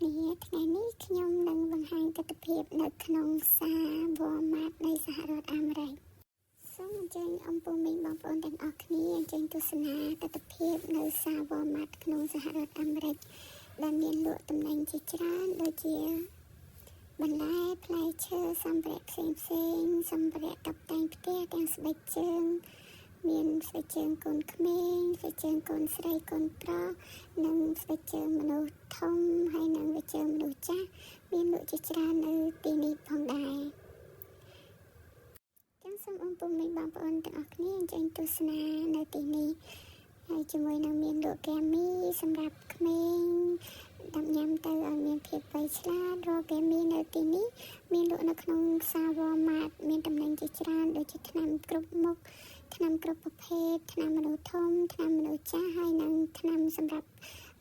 គ្នាថ្ងៃនេះខ្ញុំនឹងបង្ហាញទស្សនភាពនៅក្នុងសាវ៉ាម៉ាតនៃសហរដ្ឋអាមេរិកសូមអញ្ជើញអំពុំមីងបងប្អូនទាំងអស់គ្នាអញ្ជើញទស្សនាទស្សនភាពនៅសាវ៉ាម៉ាតក្នុងសហរដ្ឋអាមេរិកដែលមានលក់ទំនិញជាច្រើនដូចជាបន្លែផ្លែឈើសម្ភារៈផ្សេងៗសម្ភារៈតុបតែងផ្ទះទាំងស្បែកជើងមានស្បែកជើងកូនក្មេងស្បែកជើងកូនស្រីកូនប្រុសនិងស្បែកជើងមនុស្សធំហើយនិងស្បែកជើងមនុស្សចាស់មានលក់ជាច្រើននៅទីនេះផងដែរចឹងសូមអរគុណបងប្អូនទាំងអស់គ្នាអញ្ជើញទស្សនានៅទីនេះហើយជាមួយនឹងមានលក់ហ្គេមីសម្រាប់ក្មេងតាមញ៉ាំទៅឲ្យមានភាពវៃឆ្លាតរកហ្គេមីនៅទីនេះមានលក់នៅក្នុងសាវ៉ាម៉ាតមានតំណែងជាច្រើនដូចជាថ្នាំគ្រប់មុខថ្នាំគ្រប់ប្រភេទថ្នាំមនុស្សធំថ្នាំមនុស្សចាស់ហើយនិងថ្នាំសម្រាប់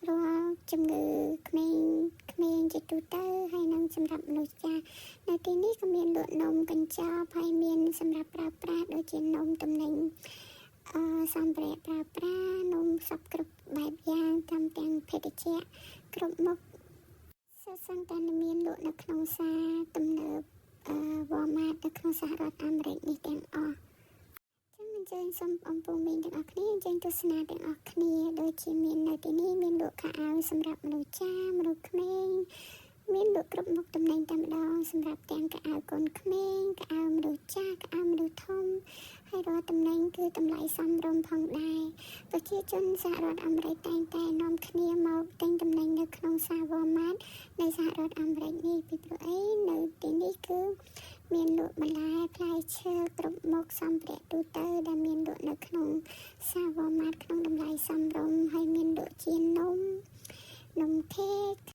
រាល់ជំងឺក្មេងជាទូទៅហើយនិងសម្រាប់មនុស្សចាស់នៅទីនេះក៏មានលក់នំកញ្ចប់ហើយមានសម្រាប់ប្រើប្រាស់ដូចជានំតំណែងសម្ភារៈប្រើប្រាស់នំសពគ្រប់បែបយ៉ាងតាមទាំងភេសជ្ជៈគ្រប់មុខសិនតែមានលក់នៅក្នុងសាទំនើបវ៉ាម៉ាតនៅក្នុងសហរដ្ឋអាមេរិកនេះទាំងអស់អញ្ជើញសូមអំពុំមីងទាំងអស់គ្នាអញ្ជើញទស្សនាទាំងអស់គ្នាដូចជាមាននៅទីនេះមានលក់ខោអាវសម្រាប់មនុស្សចាស់មនុស្សក្មេងមានលក់គ្រប់មុខតំណែងតែម្ដងសម្រាប់ទាំងខោអាវកូនក្មេងខោអាវមនុស្សចាស់ខោអាវមនុស្សធំហើយរាល់តំណែងគឺតម្លៃសមរម្យផងដែរប្រជាជនសហរដ្ឋអាមេរិកតែងតែនាំគ្នាមកទិញតំណែងនៅក្នុងសាវ៉ាម៉ាតនៃសហរដ្ឋអាមេរិកនេះពីព្រោះអីនៅទីនេះគឺមានលក់បន្លែផ្លែឈើគ្រប់មុខសម្ភារៈទូទៅដែលមានលក់នៅក្នុងសាវ៉ាម៉ាតក្នុងតម្លៃសមរម្យហើយមានលក់ជានំខេក